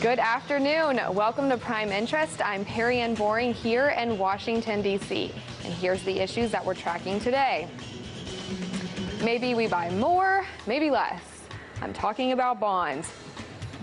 Good afternoon. Welcome to Prime Interest. I'm Perrianne Boring here in Washington, D.C. And here's the issues that we're tracking today. Maybe we buy more, maybe less. I'm talking about bonds.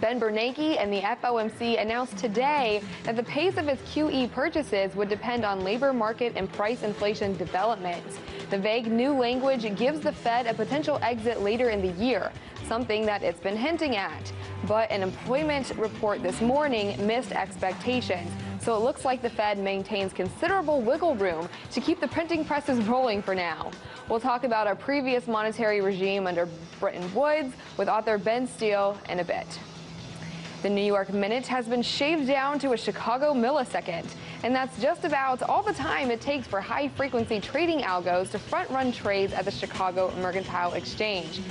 Ben Bernanke and the FOMC announced today that the pace of its QE purchases would depend on labor market and price inflation developments. The vague new language gives the Fed a potential exit later in the year, something that it's been hinting at. But an employment report this morning missed expectations. So it looks like the Fed maintains considerable wiggle room to keep the printing presses rolling for now. We'll talk about our previous monetary regime under Bretton Woods with author Ben Steele in a bit. The New York minute has been shaved down to a Chicago millisecond, and that's just about all the time it takes for high-frequency trading algos to front-run trades at the Chicago Mercantile Exchange.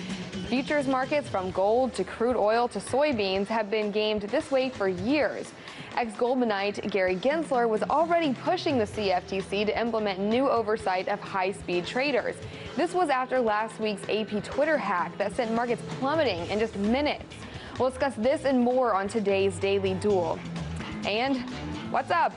Futures markets from gold to crude oil to soybeans have been gamed this way for years. Ex-Goldmanite Gary Gensler was already pushing the CFTC to implement new oversight of high-speed traders. This was after last week's AP Twitter hack that sent markets plummeting in just minutes. We'll discuss this and more on today's Daily Duel. And what's up?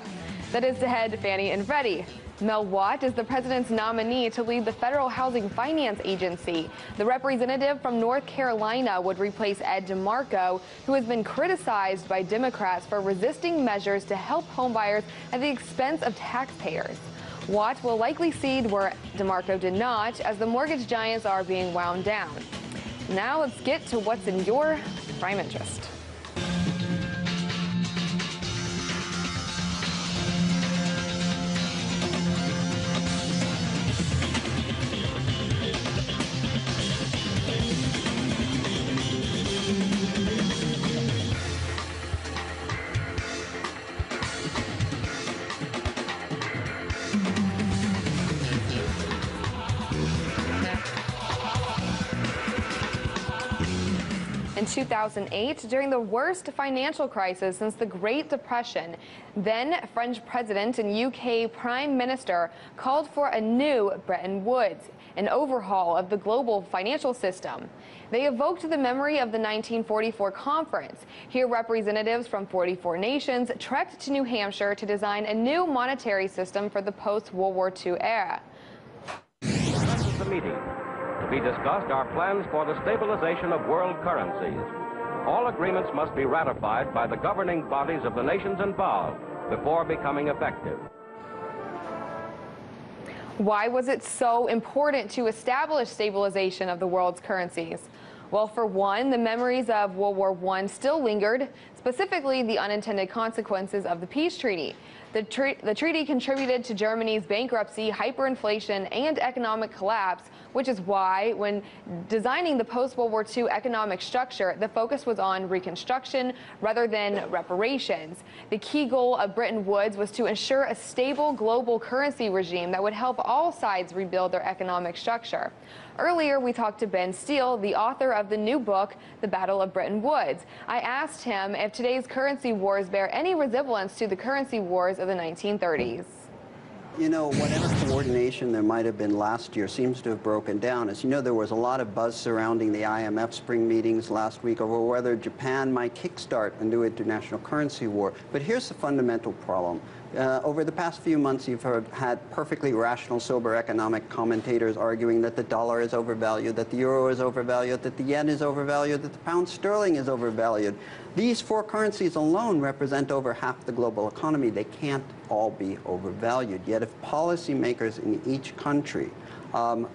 That is to head Fannie and Freddie. Mel Watt is the president's nominee to lead the Federal Housing Finance Agency. The representative from North Carolina would replace Ed DeMarco, who has been criticized by Democrats for resisting measures to help homebuyers at the expense of taxpayers. Watt will likely cede where DeMarco did not, as the mortgage giants are being wound down. Now let's get to what's in your prime interest. In 2008, during the worst financial crisis since the Great Depression, then French President and UK Prime Minister called for a new Bretton Woods, an overhaul of the global financial system. They evoked the memory of the 1944 conference. Here, representatives from 44 nations trekked to New Hampshire to design a new monetary system for the post-World War II era. This is the meeting. To be discussed are plans for the stabilization of world currencies. All agreements must be ratified by the governing bodies of the nations involved before becoming effective. Why was it so important to establish stabilization of the world's currencies? Well, for one, the memories of World War I still lingered, specifically the unintended consequences of the peace treaty. The treaty contributed to Germany's bankruptcy, hyperinflation, and economic collapse, which is why, when designing the post-World War II economic structure, the focus was on reconstruction rather than reparations. The key goal of Bretton Woods was to ensure a stable global currency regime that would help all sides rebuild their economic structure. Earlier, we talked to Ben Steele, the author of the new book, The Battle of Bretton Woods. I asked him if today's currency wars bear any resemblance to the currency wars of the 1930s. You know, whatever coordination there might have been last year seems to have broken down. As you know, there was a lot of buzz surrounding the IMF spring meetings last week over whether Japan might kickstart a new international currency war. But here's the fundamental problem. Over the past few months, you've had perfectly rational, sober economic commentators arguing that the dollar is overvalued, that the euro is overvalued, that the yen is overvalued, that the pound sterling is overvalued. These four currencies alone represent over half the global economy. They can't all be overvalued. Yet if policymakers in each country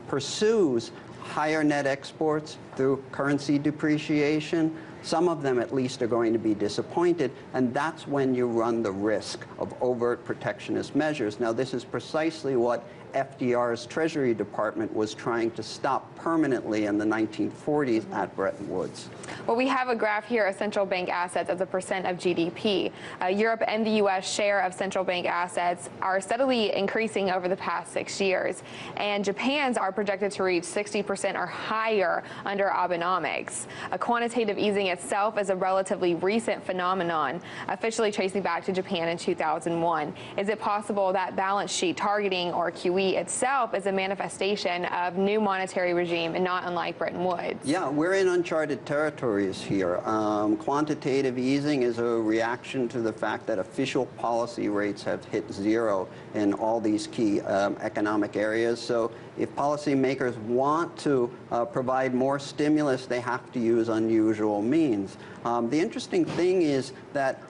pursues higher net exports through currency depreciation, some of them at least are going to be disappointed, and that's when you run the risk of overt protectionist measures. Now, this is precisely what FDR's Treasury Department was trying to stop permanently in the 1940s at Bretton Woods. Well, we have a graph here of central bank assets as a percent of GDP. Europe and the U.S. share of central bank assets are steadily increasing over the past 6 years, and Japan's are projected to reach 60% or higher under Abenomics. Quantitative easing itself is a relatively recent phenomenon, officially tracing back to Japan in 2001. Is it possible that balance sheet targeting, or QE, QE itself is a manifestation of new monetary regime and not unlike Bretton Woods. Yeah, we're in uncharted territories here. Quantitative easing is a reaction to the fact that official policy rates have hit zero in all these key economic areas. So if policymakers want to provide more stimulus, they have to use unusual means. The interesting thing is that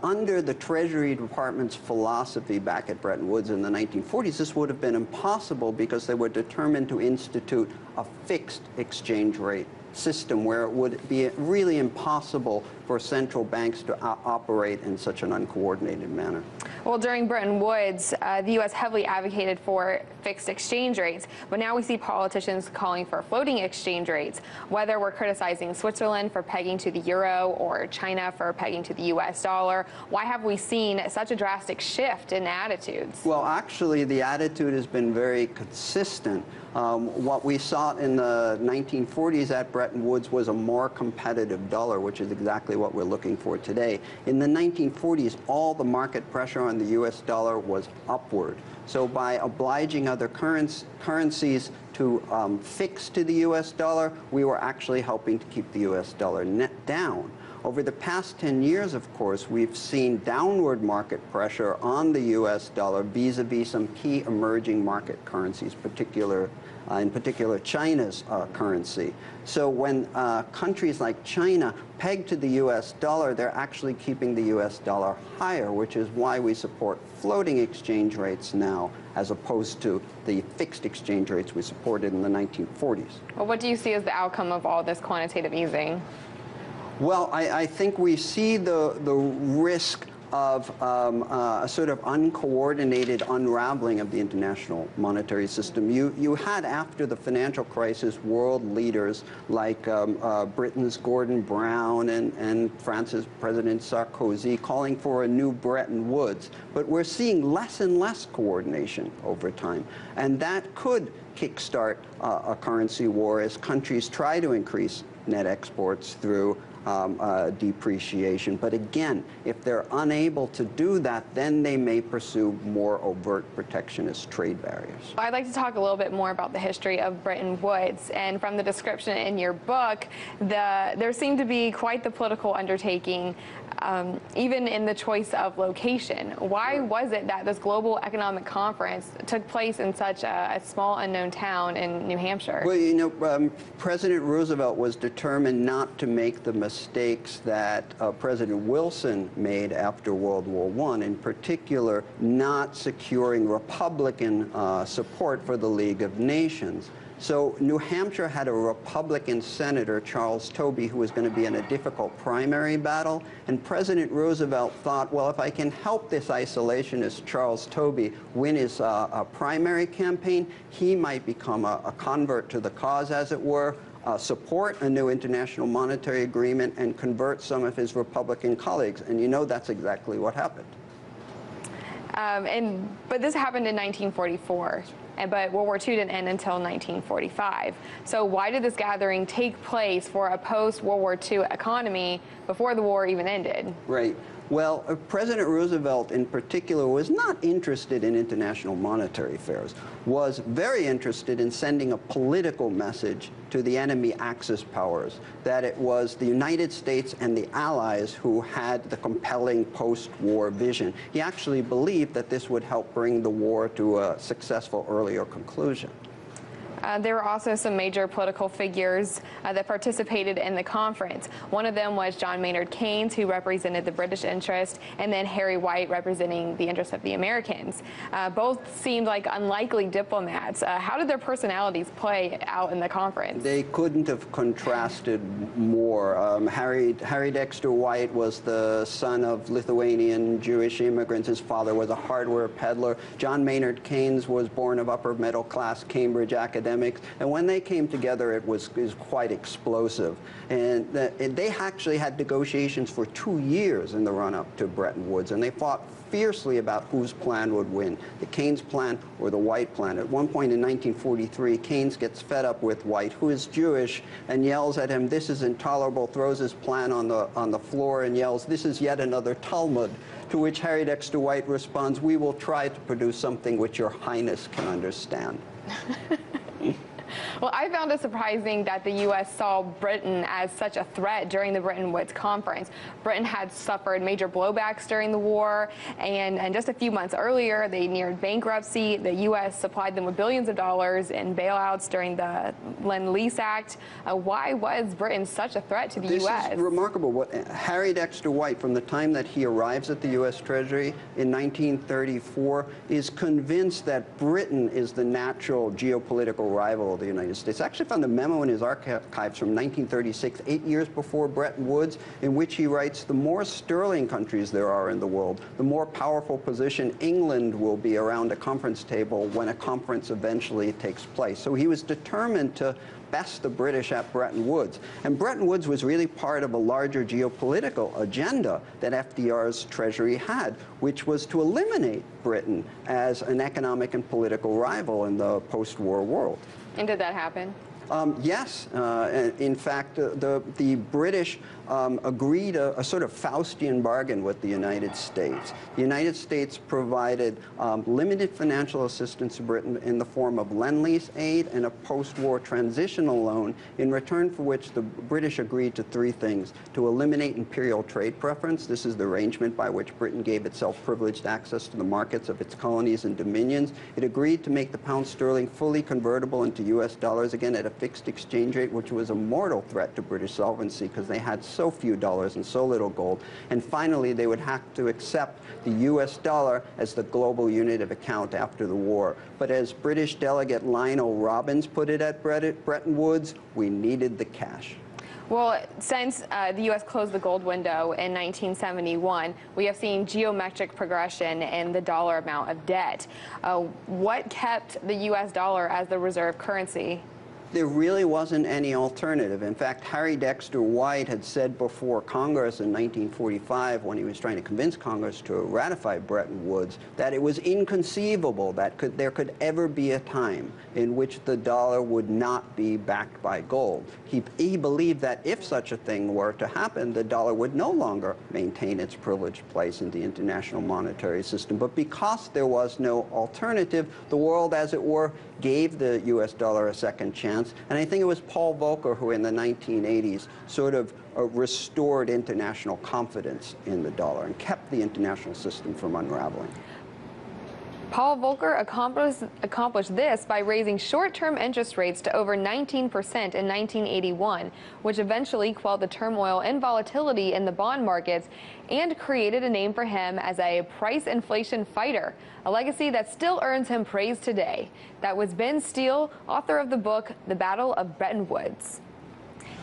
under the Treasury Department's philosophy back at Bretton Woods in the 1940s, this would have been impossible because they were determined to institute a fixed exchange rate system where it would be really impossible for central banks to operate in such an uncoordinated manner. Well, during Bretton Woods, the U.S. heavily advocated for fixed exchange rates, but now we see politicians calling for floating exchange rates. Whether we're criticizing Switzerland for pegging to the euro or China for pegging to the U.S. dollar, why have we seen such a drastic shift in attitudes? Well, actually, the attitude has been very consistent. What we saw in the 1940s at Bretton Woods was a more competitive dollar, which is exactly what we're looking for today. In the 1940s, all the market pressure on the U.S. dollar was upward. So by obliging other currencies to fix to the U.S. dollar, we were actually helping to keep the U.S. dollar net down. Over the past 10 years, of course, we've seen downward market pressure on the U.S. dollar vis-a-vis some key emerging market currencies, in particular China's currency. So when countries like China peg to the U.S. dollar, they're actually keeping the U.S. dollar higher, which is why we support floating exchange rates now, as opposed to the fixed exchange rates we supported in the 1940s. Well, what do you see as the outcome of all this quantitative easing? Well, I think we see the risk of a sort of uncoordinated unraveling of the international monetary system. You had, after the financial crisis, world leaders like Britain's Gordon Brown and France's President Sarkozy calling for a new Bretton Woods. But we're seeing less and less coordination over time. And that could kickstart a currency war as countries try to increase net exports through depreciation. But again, if they're unable to do that, then they may pursue more overt protectionist trade barriers. I'd like to talk a little bit more about the history of Bretton Woods. And from the description in your book, there seemed to be quite the political undertaking, even in the choice of location. Why was it that this global economic conference took place in such a small, unknown town in New Hampshire? Well, you know, President Roosevelt was determined not to make the mistakes that President Wilson made after World War I, in particular, not securing Republican support for the League of Nations. So New Hampshire had a Republican senator, Charles Tobey, who was going to be in a difficult primary battle. And President Roosevelt thought, well, if I can help this isolationist Charles Tobey win his primary campaign, he might become a convert to the cause, as it were, support a new international monetary agreement, and convert some of his Republican colleagues. And you know that's exactly what happened. But this happened in 1944. But World War II didn't end until 1945. So why did this gathering take place for a post-World War II economy before the war even ended? Right. Well, President Roosevelt in particular was not interested in international monetary affairs, was very interested in sending a political message to the enemy Axis powers that it was the United States and the Allies who had the compelling post-war vision. He actually believed that this would help bring the war to a successful earlier conclusion. There were also some major political figures that participated in the conference. One of them was John Maynard Keynes, who represented the British interest, and then Harry White, representing the interests of the Americans. Both seemed like unlikely diplomats. How did their personalities play out in the conference? They couldn't have contrasted more. Harry Dexter White was the son of Lithuanian Jewish immigrants. His father was a hardware peddler. John Maynard Keynes was born of upper middle class Cambridge academics. academics, and when they came together, it was quite explosive. And they actually had negotiations for 2 years in the run-up to Bretton Woods, and they fought fiercely about whose plan would win, the Keynes plan or the White plan. At one point in 1943, Keynes gets fed up with White, who is Jewish, and yells at him, "This is intolerable," throws his plan on the floor and yells, "This is yet another Talmud," to which Harry Dexter White responds, "We will try to produce something which your Highness can understand." Well, I found it surprising that the U.S. saw Britain as such a threat during the Bretton Woods conference. Britain had suffered major blowbacks during the war, and just a few months earlier, they neared bankruptcy. The U.S. supplied them with billions of dollars in bailouts during the Lend-Lease Act. Why was Britain such a threat to the U.S.? This is remarkable. What Harry Dexter White, from the time that he arrives at the U.S. Treasury in 1934, is convinced that Britain is the natural geopolitical rival of the United States. I actually found a memo in his archives from 1936, 8 years before Bretton Woods, in which he writes, "The more sterling countries there are in the world, the more powerful position England will be around a conference table when a conference eventually takes place." So he was determined to best the British at Bretton Woods. And Bretton Woods was really part of a larger geopolitical agenda that FDR's Treasury had, which was to eliminate Britain as an economic and political rival in the post-war world. And did that happen? Yes. In fact, the British agreed a sort of Faustian bargain with the United States. The United States provided limited financial assistance to Britain in the form of Lend-Lease aid and a post-war transitional loan, in return for which the British agreed to three things: to eliminate imperial trade preference. This is the arrangement by which Britain gave itself privileged access to the markets of its colonies and dominions. It agreed to make the pound sterling fully convertible into U.S. dollars, again at a fixed exchange rate, which was a mortal threat to British solvency because they had so few dollars and so little gold. And finally, they would have to accept the U.S. dollar as the global unit of account after the war. But as British delegate Lionel Robbins put it at Bretton Woods, we needed the cash. Well, since the U.S. closed the gold window in 1971, we have seen geometric progression in the dollar amount of debt. What kept the U.S. dollar as the reserve currency? There really wasn't any alternative. In fact, Harry Dexter White had said before Congress in 1945, when he was trying to convince Congress to ratify Bretton Woods, that it was inconceivable that there could ever be a time in which the dollar would not be backed by gold. He believed that if such a thing were to happen, the dollar would no longer maintain its privileged place in the international monetary system. But because there was no alternative, the world, as it were, gave the U.S. dollar a second chance. And I think it was Paul Volcker who in the 1980s sort of restored international confidence in the dollar and kept the international system from unraveling. Paul Volcker accomplished this by raising short-term interest rates to over 19% in 1981, which eventually quelled the turmoil and volatility in the bond markets and created a name for him as a price inflation fighter, a legacy that still earns him praise today. That was Ben Steele, author of the book, The Battle of Bretton Woods.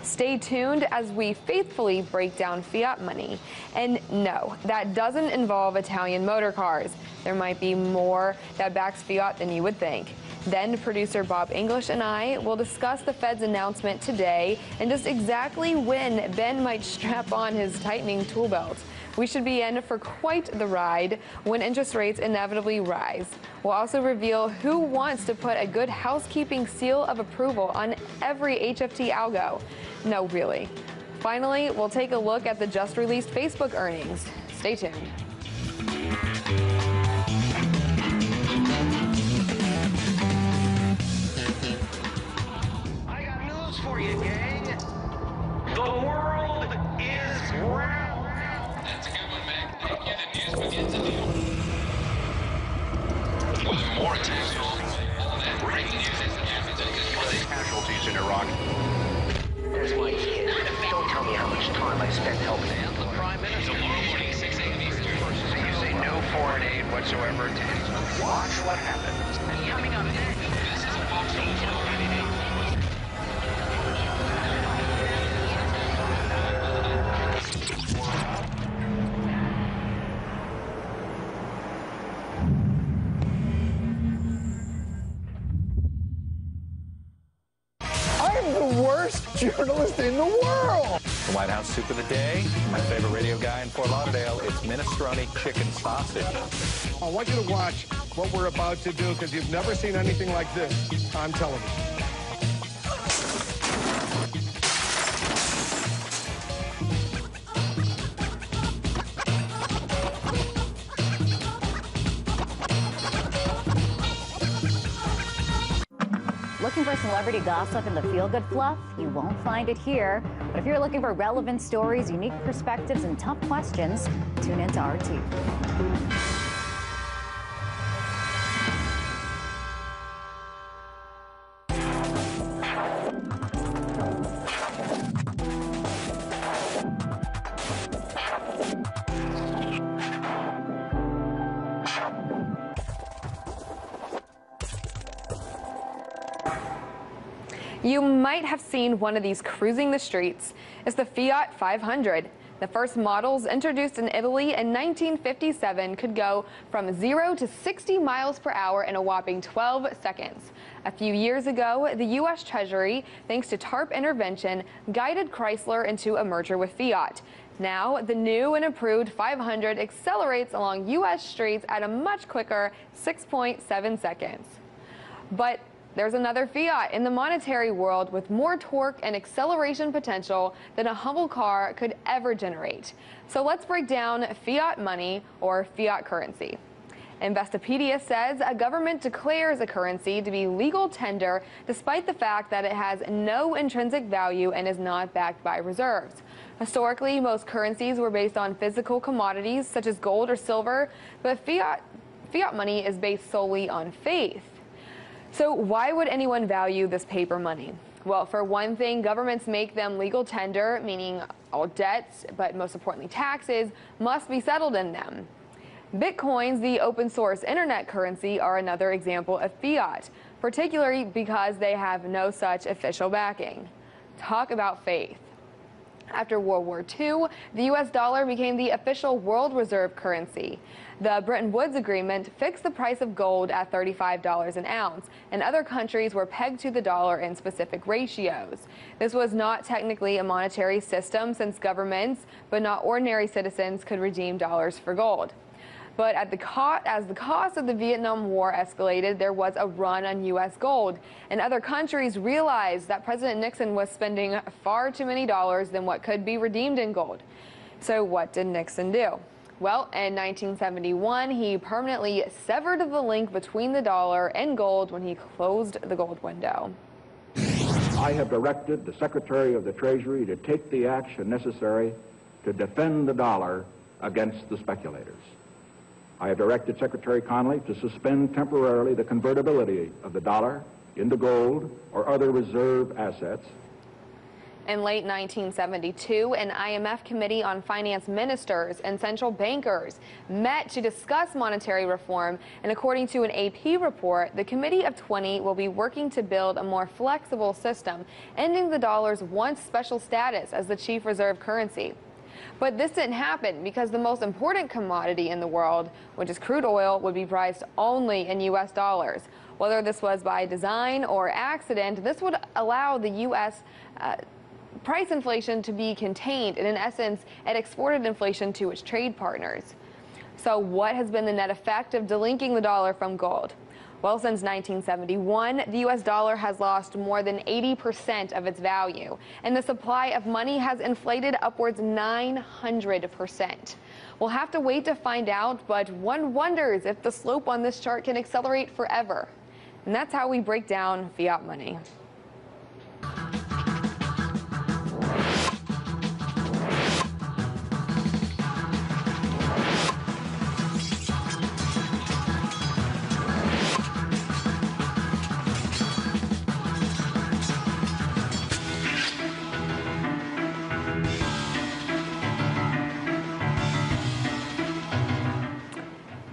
Stay tuned as we faithfully break down fiat money. And no, that doesn't involve Italian motor cars. There might be more that backs fiat than you would think. Then producer Bob English and I will discuss the Fed's announcement today and just exactly when Ben might strap on his tightening tool belt. We should be in for quite the ride when interest rates inevitably rise. We'll also reveal who wants to put a good housekeeping seal of approval on every HFT algo. No, really. Finally, we'll take a look at the just released Facebook earnings. Stay tuned. I got news for you, gang. The world is round. That's a good one, Mac. Thank you. The news begins anew. With more attacks on that breaking news is Casualties in Iraq. There's my kid. Don't tell me how much time I spent helping him. The Prime Minister. tomorrow morning, 6 a.m. Eastern. So you say no foreign aid whatsoever to him. Watch what happens. Coming up next. This is a Fox News. I'm the worst journalist in the world. The White House soup of the day, my favorite radio guy in Fort Lauderdale, it's minestrone chicken sausage. I want you to watch what we're about to do because you've never seen anything like this on television. Looking for celebrity gossip and the feel-good fluff? You won't find it here. But if you're looking for relevant stories, unique perspectives, and tough questions, tune into RT. You might have seen one of these cruising the streets. It's the Fiat 500. The first models, introduced in Italy in 1957, could go from 0 to 60 miles per hour in a whopping 12 seconds. A few years ago, the U.S. Treasury, thanks to TARP intervention, guided Chrysler into a merger with Fiat. Now, the new and improved 500 accelerates along U.S. streets at a much quicker 6.7 seconds. But there's another Fiat in the monetary world with more torque and acceleration potential than a humble car could ever generate. So let's break down fiat money, or fiat currency. Investopedia says a government declares a currency to be legal tender despite the fact that it has no intrinsic value and is not backed by reserves. Historically, most currencies were based on physical commodities such as gold or silver, but fiat money is based solely on faith. So why would anyone value this paper money? Well, for one thing, governments make them legal tender, meaning all debts, but most importantly taxes, must be settled in them. Bitcoins, the open source internet currency, are another example of fiat, particularly because they have no such official backing. Talk about faith. After World War II, the U.S. dollar became the official world reserve currency. The Bretton Woods Agreement fixed the price of gold at $35 an ounce, and other countries were pegged to the dollar in specific ratios. This was not technically a monetary system since governments, but not ordinary citizens, could redeem dollars for gold. But as the cost of the Vietnam War escalated, there was a run on U.S. gold, and other countries realized that President Nixon was spending far too many dollars than what could be redeemed in gold. So what did Nixon do? Well, in 1971, he permanently severed the link between the dollar and gold when he closed the gold window. I have directed the Secretary of the Treasury to take the action necessary to defend the dollar against the speculators. I have directed Secretary Connally to suspend temporarily the convertibility of the dollar into gold or other reserve assets. In late 1972, an IMF committee on finance ministers and central bankers met to discuss monetary reform, and according to an AP report, the Committee of 20 will be working to build a more flexible system, ending the dollar's once special status as the chief reserve currency. But this didn't happen because the most important commodity in the world, which is crude oil, would be priced only in U.S. dollars. Whether this was by design or accident, this would allow the U.S. Price inflation to be contained, and in essence, it exported inflation to its trade partners. So what has been the net effect of delinking the dollar from gold? Well, since 1971, the U.S. dollar has lost more than 80% of its value, and the supply of money has inflated upwards 900%. We'll have to wait to find out, but one wonders if the slope on this chart can accelerate forever. And that's how we break down fiat money.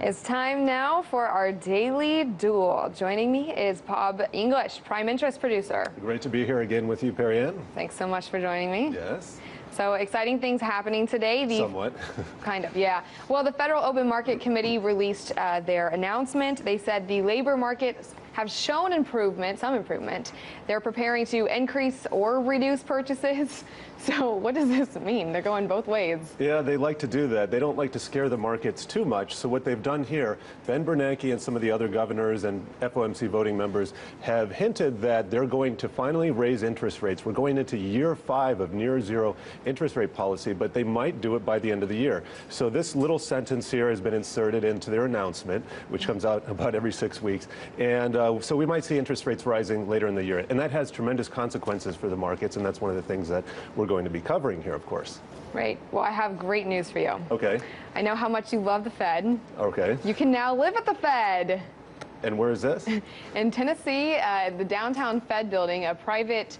It's time now for our daily duel. Joining me is Bob English, Prime Interest producer. Great to be here again with you, Perrianne. Thanks so much for joining me. Yes. So exciting things happening today. Somewhat. Kind of, yeah. Well, the Federal Open Market Committee released their announcement. They said the labor market have shown improvement, some improvement. They're preparing to increase or reduce purchases. So what does this mean? They're going both ways. Yeah, they like to do that. They don't like to scare the markets too much. So what they've done here, Ben Bernanke and some of the other governors and FOMC voting members have hinted that they're going to finally raise interest rates. We're going into year 5 of near zero interest rate policy, but they might do it by the end of the year. So this little sentence here has been inserted into their announcement, which comes out about every 6 weeks. And so we might see interest rates rising later in the year. And that has tremendous consequences for the markets, and that's one of the things that we're going to be covering here, of course. Right. Well, I have great news for you. Okay. I know how much you love the Fed. Okay. You can now live at the Fed. And where is this? In Tennessee, the downtown Fed building, a private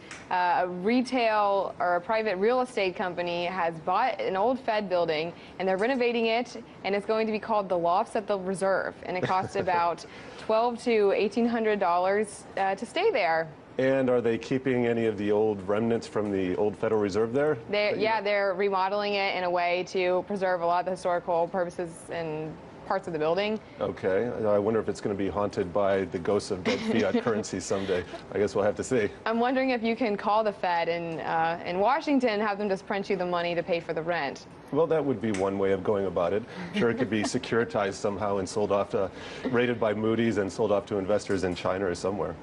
retail or a private real estate company has bought an old Fed building, and they're renovating it, and it's going to be called the Lofts at the Reserve, and it costs about $1,200 to $1,800 to stay there. And are they keeping any of the old remnants from the old Federal Reserve there? They're remodeling it in a way to preserve a lot of the historical purposes and parts of the building. Okay. I wonder if it's going to be haunted by the ghosts of dead fiat currency someday. I guess we'll have to see. I'm wondering if you can call the Fed in Washington and have them just print you the money to pay for the rent. Well, that would be one way of going about it. Sure, it could be securitized somehow and sold off to, rated by Moody's and sold off to investors in China or somewhere.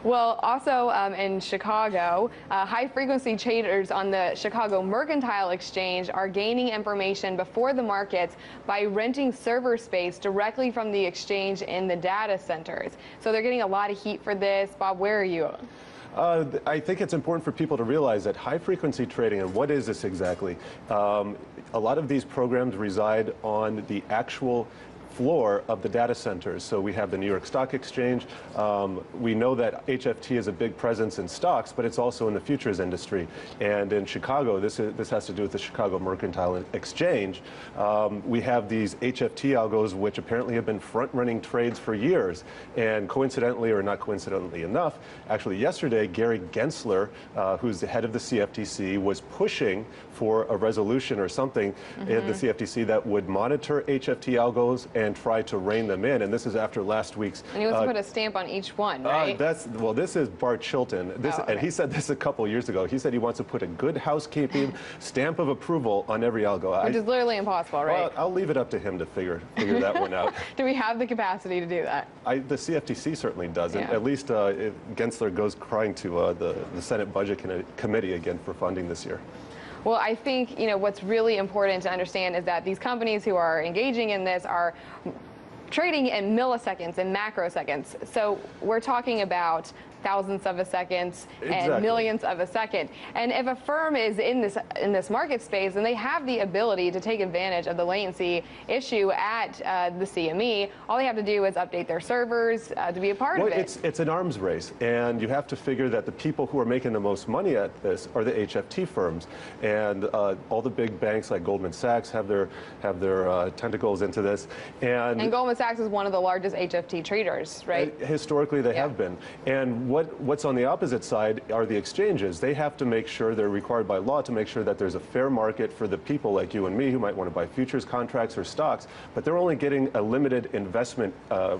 Well, also in Chicago, high-frequency traders on the Chicago Mercantile Exchange are gaining information before the markets by renting server space directly from the exchange in the data centers. So they're getting a lot of heat for this. Bob, where are you? I think it's important for people to realize that high-frequency trading, and what is this exactly? A lot of these programs reside on the actual floor of the data centers. So we have the New York Stock Exchange. We know that HFT is a big presence in stocks, but it's also in the futures industry. And in Chicago, this has to do with the Chicago Mercantile Exchange. We have these HFT algos, which apparently have been front-running trades for years. And coincidentally, or not coincidentally enough, actually yesterday, Gary Gensler, who's the head of the CFTC, was pushing for a resolution or something in the CFTC that would monitor HFT algos and try to rein them in. And this is after last week's. And he wants to put a stamp on each one, right? Well, this is Bart Chilton. And he said this a couple years ago. He said he wants to put a good housekeeping stamp of approval on every algo. Which is literally impossible, right? Well, I'll leave it up to him to figure that one out. Do we have the capacity to do that? The CFTC certainly doesn't. Yeah. At least Gensler goes crying to the Senate Budget Committee again for funding this year. Well, I think, what's really important to understand is that these companies who are engaging in this are trading in milliseconds and macroseconds. So we're talking about thousandths of a second and millions of a second. And if a firm is in this market space, then they have the ability to take advantage of the latency issue at the CME. All they have to do is update their servers to be a part of it. It's an arms race, and you have to figure that the people who are making the most money at this are the HFT firms, and all the big banks like Goldman Sachs have their tentacles into this. And Goldman Sachs is one of the largest HFT traders, right? Historically, they have been. And what's on the opposite side are the exchanges. They have to make sure, they're required by law to make sure that there's a fair market for the people like you and me who might want to buy futures contracts or stocks, but they're only getting a limited investment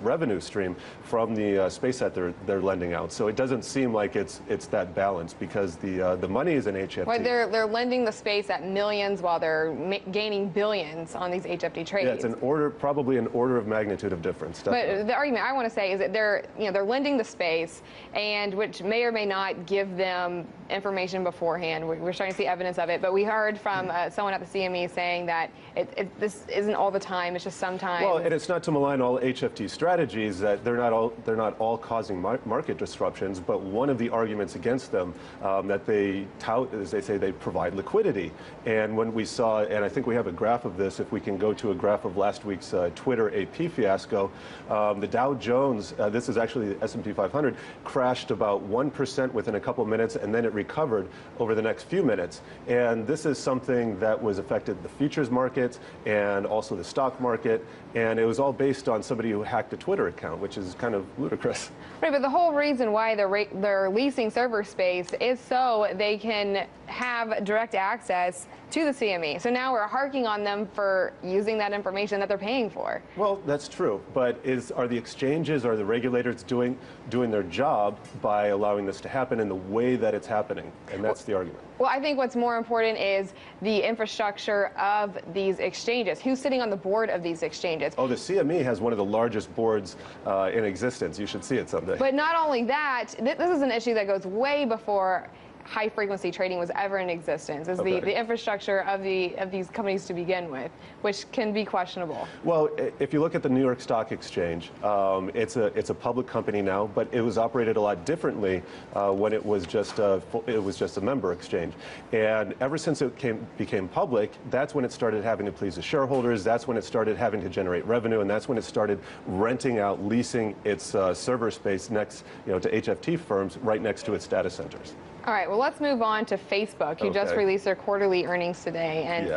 revenue stream from the space that they're lending out. So it doesn't seem like it's that balanced because the money is in HFT. Well, they're lending the space at millions while they're gaining billions on these HFT trades. Yeah, it's probably an order of magnitude of difference. Definitely. But the argument I want to say is that they're lending the space, and which may or may not give them information beforehand. We're starting to see evidence of it, but we heard from someone at the CME saying that this isn't all the time; it's just sometimes. Well, and it's not to malign all HFT strategies that they're not all causing market disruptions, but one of the arguments against them that they tout is they say they provide liquidity. And when we saw, and I think we have a graph of this, if we can go to a graph of last week's Twitter AP fiasco, the Dow Jones, this is actually the S&P 500, crashed about 1% within a couple minutes, and then it recovered over the next few minutes. And this is something that was affected the futures markets and also the stock market, and it was all based on somebody who hacked a Twitter account, which is kind of ludicrous. Right, but the whole reason why they're leasing server space is so they can have direct access to the CME. So now we're harking on them for using that information that they're paying for. Well, that's true, but are the exchanges, are the regulators doing their job by allowing this to happen in the way that it's happening? And that's the argument. Well, I think what's more important is the infrastructure of these exchanges. Who's sitting on the board of these exchanges? Oh, the CME has one of the largest boards in existence. You should see it someday. But not only that, this is an issue that goes way before high-frequency trading was ever in existence, is the infrastructure of these companies to begin with, which can be questionable. Well, if you look at the New York Stock Exchange, it's a public company now, but it was operated a lot differently when it was just a member exchange. And ever since it became public, that's when it started having to please the shareholders. That's when it started having to generate revenue, and that's when it started renting out, leasing its server space next, to HFT firms right next to its data centers. All right, well, let's move on to Facebook. You just released their quarterly earnings today, and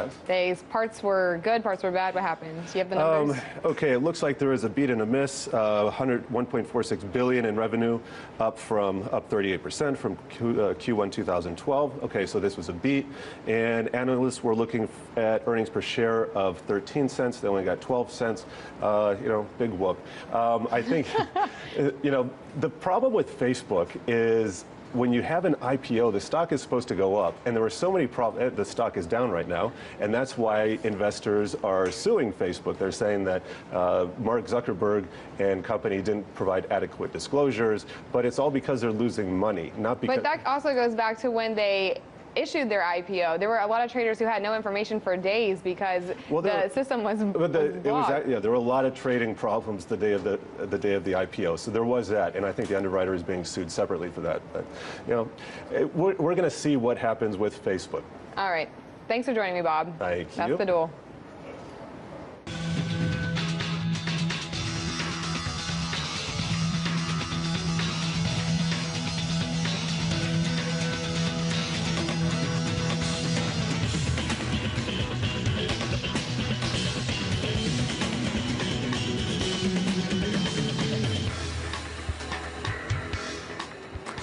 parts were good, parts were bad. What happened? Do you have the numbers? Okay, it looks like there was a beat and a miss. 1.46 billion in revenue, up 38% from Q1 2012. Okay, so this was a beat, and analysts were looking at earnings per share of 13 cents. They only got 12 cents. Big whoop. I think, the problem with Facebook is, when you have an IPO, the stock is supposed to go up, and there were so many problems. The stock is down right now, and that's why investors are suing Facebook. They're saying that Mark Zuckerberg and company didn't provide adequate disclosures, but it's all because they're losing money, not because. But that also goes back to when they issued their IPO. There were a lot of traders who had no information for days because the system was blocked. There were a lot of trading problems the day of the IPO. So there was that, and I think the underwriter is being sued separately for that. But we're going to see what happens with Facebook. All right. Thanks for joining me, Bob. Thank you. That's the duel.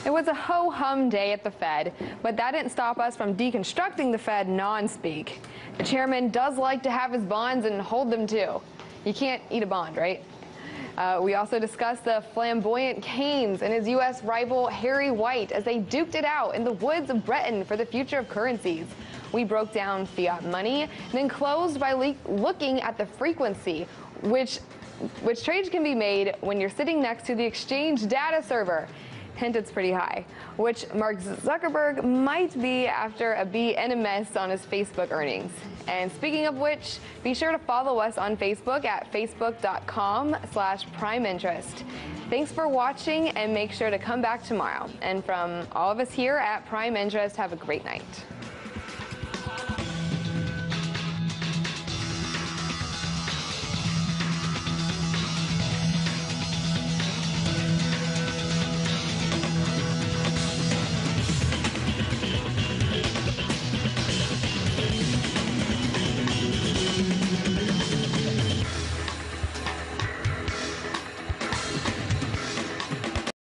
It was a ho-hum day at the Fed, but that didn't stop us from deconstructing the Fed non-speak. The chairman does like to have his bonds and hold them too. You can't eat a bond, right? We also discussed the flamboyant Keynes and his U.S. rival Harry White as they duked it out in the woods of Bretton for the future of currencies. We broke down fiat money, then closed by looking at the frequency, which trades can be made when you're sitting next to the exchange data server. Hint, it's pretty high, which Mark Zuckerberg might be after a beat and a miss on his Facebook earnings. And speaking of which, be sure to follow us on Facebook at facebook.com/primeinterest. Thanks for watching, and make sure to come back tomorrow. And from all of us here at Prime Interest, have a great night.